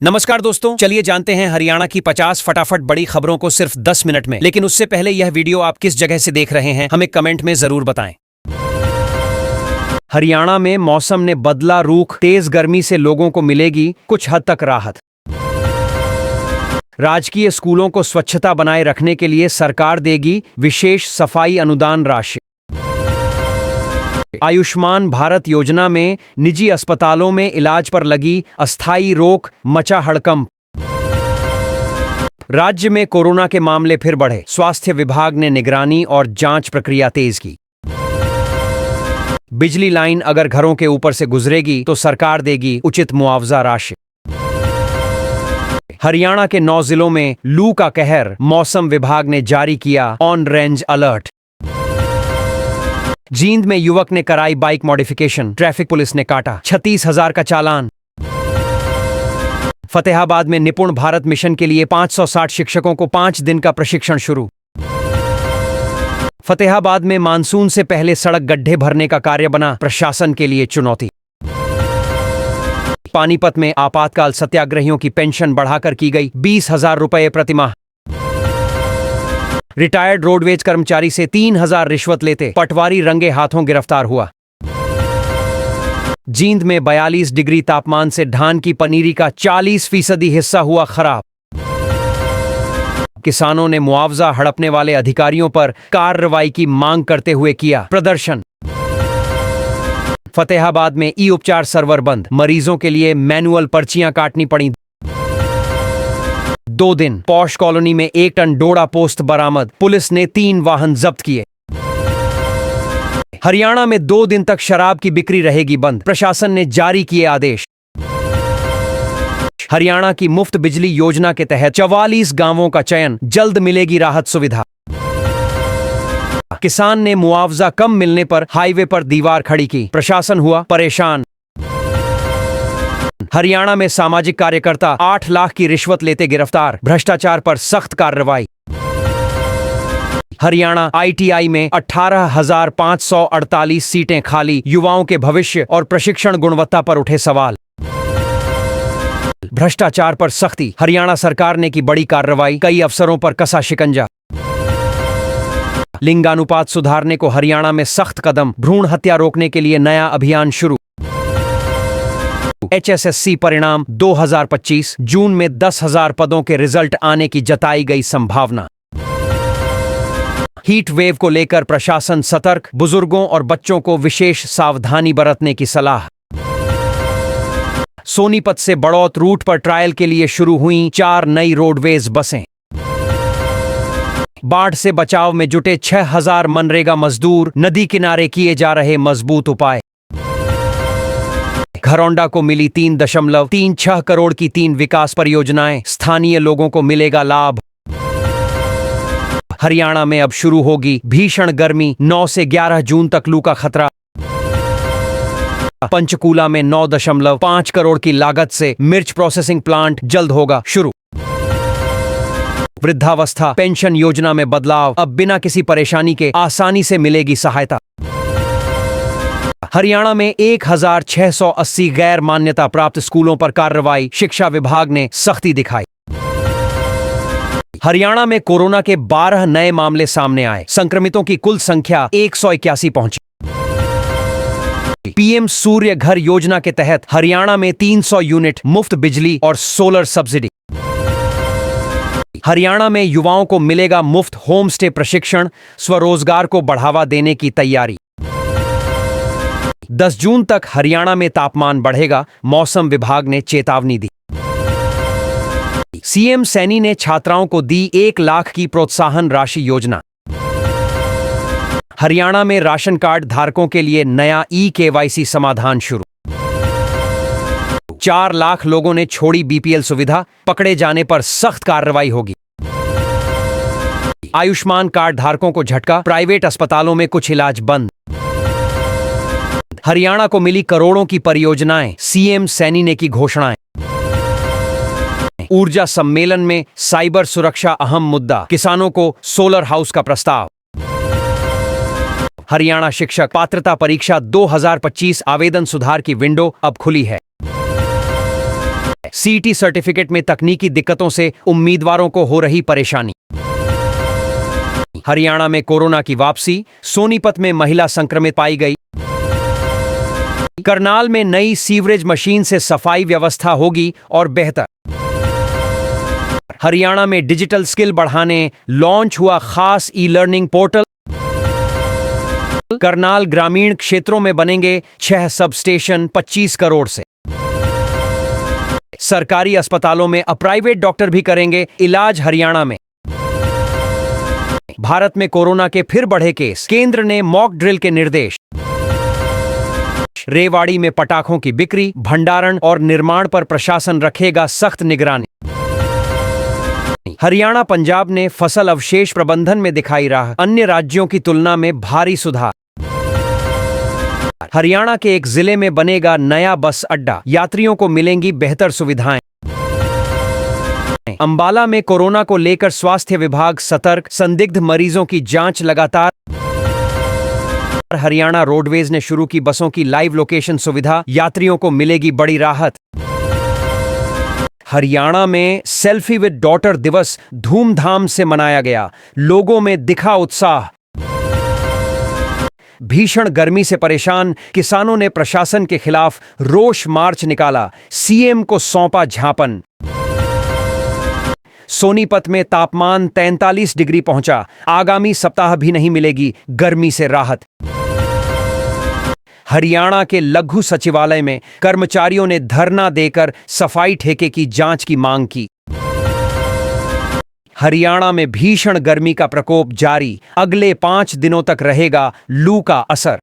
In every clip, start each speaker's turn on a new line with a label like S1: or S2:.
S1: नमस्कार दोस्तों, चलिए जानते हैं हरियाणा की 50 फटाफट बड़ी खबरों को सिर्फ 10 मिनट में। लेकिन उससे पहले यह वीडियो आप किस जगह से देख रहे हैं हमें कमेंट में जरूर बताएं। हरियाणा में मौसम ने बदला रुख, तेज गर्मी से लोगों को मिलेगी कुछ हद तक राहत। राजकीय स्कूलों को स्वच्छता बनाए रखने के लिए सरकार देगी विशेष सफाई अनुदान राशि। आयुष्मान भारत योजना में निजी अस्पतालों में इलाज पर लगी अस्थायी रोक, मचा हड़कंप। राज्य में कोरोना के मामले फिर बढ़े, स्वास्थ्य विभाग ने निगरानी और जांच प्रक्रिया तेज की। बिजली लाइन अगर घरों के ऊपर से गुजरेगी तो सरकार देगी उचित मुआवजा राशि। हरियाणा के 9 जिलों में लू का कहर, मौसम विभाग ने जारी किया ऑन रेंज अलर्ट। जींद में युवक ने कराई बाइक मॉडिफिकेशन, ट्रैफिक पुलिस ने काटा 36,000 का चालान। फतेहाबाद में निपुण भारत मिशन के लिए 560 शिक्षकों को 5 दिन का प्रशिक्षण शुरू। फतेहाबाद में मानसून से पहले सड़क गड्ढे भरने का कार्य बना प्रशासन के लिए चुनौती। पानीपत में आपातकाल सत्याग्रहियों की पेंशन बढ़ाकर की गई 20,000 रुपये प्रतिमाह। रिटायर्ड रोडवेज कर्मचारी से 3,000 रिश्वत लेते पटवारी रंगे हाथों गिरफ्तार हुआ। जींद में 42 डिग्री तापमान से धान की पनीरी का 40% हिस्सा हुआ खराब। किसानों ने मुआवजा हड़पने वाले अधिकारियों पर कार्रवाई की मांग करते हुए किया प्रदर्शन। फतेहाबाद में ई उपचार सर्वर बंद, मरीजों के लिए मैनुअल पर्चियां काटनी पड़ी। 2 दिन पॉश कॉलोनी में 1 टन डोडा पोस्त बरामद, पुलिस ने 3 वाहन जब्त किए। हरियाणा में 2 दिन तक शराब की बिक्री रहेगी बंद, प्रशासन ने जारी किए आदेश। हरियाणा की मुफ्त बिजली योजना के तहत 44 गांवों का चयन, जल्द मिलेगी राहत सुविधा। किसान ने मुआवजा कम मिलने पर हाईवे पर दीवार खड़ी की, प्रशासन हुआ परेशान। हरियाणा में सामाजिक कार्यकर्ता 8 लाख की रिश्वत लेते गिरफ्तार, भ्रष्टाचार पर सख्त कार्रवाई। हरियाणा आईटीआई में 18,548 सीटें खाली, युवाओं के भविष्य और प्रशिक्षण गुणवत्ता पर उठे सवाल। भ्रष्टाचार पर सख्ती, हरियाणा सरकार ने की बड़ी कार्रवाई, कई अफसरों पर कसा शिकंजा। लिंगानुपात सुधारने को हरियाणा में सख्त कदम, भ्रूण हत्या रोकने के लिए नया अभियान शुरू। HSSC परिणाम 2025, जून में 10,000 पदों के रिजल्ट आने की जताई गई संभावना। हीट वेव को लेकर प्रशासन सतर्क, बुजुर्गों और बच्चों को विशेष सावधानी बरतने की सलाह। सोनीपत से बड़ौत रूट पर ट्रायल के लिए शुरू हुई 4 नई रोडवेज बसें। बाढ़ से बचाव में जुटे 6,000 मनरेगा मजदूर, नदी किनारे किए जा रहे मजबूत उपाय। घरौंडा को मिली 3.36 करोड़ की 3 विकास परियोजनाएं, स्थानीय लोगों को मिलेगा लाभ। हरियाणा में अब शुरू होगी भीषण गर्मी, 9 से 11 जून तक लू का खतरा। पंचकूला में 9.5 करोड़ की लागत से मिर्च प्रोसेसिंग प्लांट जल्द होगा शुरू। वृद्धावस्था पेंशन योजना में बदलाव, अब बिना किसी परेशानी के आसानी से मिलेगी सहायता। हरियाणा में 1,680 गैर मान्यता प्राप्त स्कूलों पर कार्रवाई, शिक्षा विभाग ने सख्ती दिखाई। हरियाणा में कोरोना के 12 नए मामले सामने आए, संक्रमितों की कुल संख्या 181 पहुंची। पीएम सूर्य घर योजना के तहत हरियाणा में 300 यूनिट मुफ्त बिजली और सोलर सब्सिडी। हरियाणा में युवाओं को मिलेगा मुफ्त होम स्टे प्रशिक्षण, स्वरोजगार को बढ़ावा देने की तैयारी। 10 जून तक हरियाणा में तापमान बढ़ेगा, मौसम विभाग ने चेतावनी दी। सीएम सैनी ने छात्राओं को दी 1 लाख की प्रोत्साहन राशि योजना। हरियाणा में राशन कार्ड धारकों के लिए नया ई-KYC समाधान शुरू। 4 लाख लोगों ने छोड़ी बीपीएल सुविधा, पकड़े जाने पर सख्त कार्रवाई होगी। आयुष्मान कार्ड धारकों को झटका, प्राइवेट अस्पतालों में कुछ इलाज बंद। हरियाणा को मिली करोड़ों की परियोजनाएं, सीएम सैनी ने की घोषणाएं। ऊर्जा सम्मेलन में साइबर सुरक्षा अहम मुद्दा, किसानों को सोलर हाउस का प्रस्ताव। हरियाणा शिक्षक पात्रता परीक्षा 2025 आवेदन सुधार की विंडो अब खुली है। सीटी सर्टिफिकेट में तकनीकी दिक्कतों से उम्मीदवारों को हो रही परेशानी। हरियाणा में कोरोना की वापसी, सोनीपत में महिला संक्रमित पाई गई। करनाल में नई सीवरेज मशीन से सफाई व्यवस्था होगी और बेहतर। हरियाणा में डिजिटल स्किल बढ़ाने लॉन्च हुआ खास ई लर्निंग पोर्टल। करनाल ग्रामीण क्षेत्रों में बनेंगे 6 सब स्टेशन 25 करोड़ से। सरकारी अस्पतालों में अब प्राइवेट डॉक्टर भी करेंगे इलाज। हरियाणा में भारत में कोरोना के फिर बढ़े केस, केंद्र ने मॉक ड्रिल के निर्देश। रेवाड़ी में पटाखों की बिक्री, भंडारण और निर्माण पर प्रशासन रखेगा सख्त निगरानी। हरियाणा पंजाब ने फसल अवशेष प्रबंधन में दिखाई राह, अन्य राज्यों की तुलना में भारी सुधार। हरियाणा के एक जिले में बनेगा नया बस अड्डा, यात्रियों को मिलेंगी बेहतर सुविधाएं। अंबाला में कोरोना को लेकर स्वास्थ्य विभाग सतर्क, संदिग्ध मरीजों की जांच लगातार। हरियाणा रोडवेज ने शुरू की बसों की लाइव लोकेशन सुविधा, यात्रियों को मिलेगी बड़ी राहत। हरियाणा में सेल्फी विद डॉटर दिवस धूमधाम से मनाया गया, लोगों में दिखा उत्साह। भीषण गर्मी से परेशान किसानों ने प्रशासन के खिलाफ रोष मार्च निकाला, सीएम को सौंपा ज्ञापन। सोनीपत में तापमान 43 डिग्री पहुंचा, आगामी सप्ताह भी नहीं मिलेगी गर्मी से राहत। हरियाणा के लघु सचिवालय में कर्मचारियों ने धरना देकर सफाई ठेके की जांच की मांग की। हरियाणा में भीषण गर्मी का प्रकोप जारी, अगले 5 दिनों तक रहेगा लू का असर।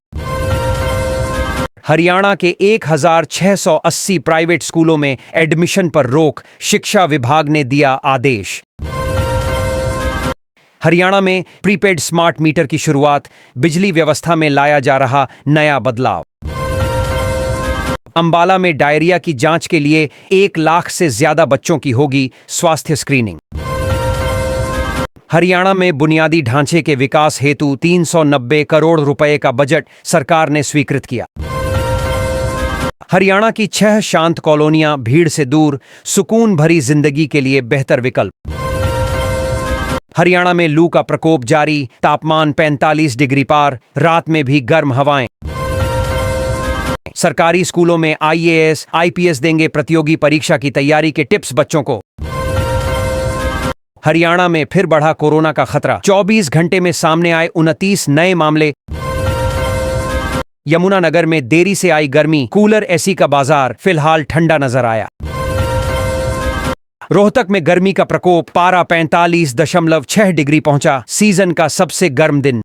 S1: हरियाणा के 1680 प्राइवेट स्कूलों में एडमिशन पर रोक, शिक्षा विभाग ने दिया आदेश। हरियाणा में प्रीपेड स्मार्ट मीटर की शुरुआत, बिजली व्यवस्था में लाया जा रहा नया बदलाव। अंबाला में डायरिया की जांच के लिए 1 लाख से ज्यादा बच्चों की होगी स्वास्थ्य स्क्रीनिंग। हरियाणा में बुनियादी ढांचे के विकास हेतु 390 करोड़ रुपए का बजट सरकार ने स्वीकृत किया। हरियाणा की 6 शांत कॉलोनियां भीड़ से दूर, सुकून भरी जिंदगी के लिए बेहतर विकल्प। हरियाणा में लू का प्रकोप जारी, तापमान 45 डिग्री पार, रात में भी गर्म हवाएं। सरकारी स्कूलों में आईएएस, आईपीएस देंगे प्रतियोगी परीक्षा की तैयारी के टिप्स बच्चों को। हरियाणा में फिर बढ़ा कोरोना का खतरा, 24 घंटे में सामने आए 29 नए मामले। यमुनानगर में देरी से आई गर्मी, कूलर एसी का बाजार फिलहाल ठंडा नजर आया। रोहतक में गर्मी का प्रकोप, पारा 45.6 डिग्री पहुंचा, सीजन का सबसे गर्म दिन।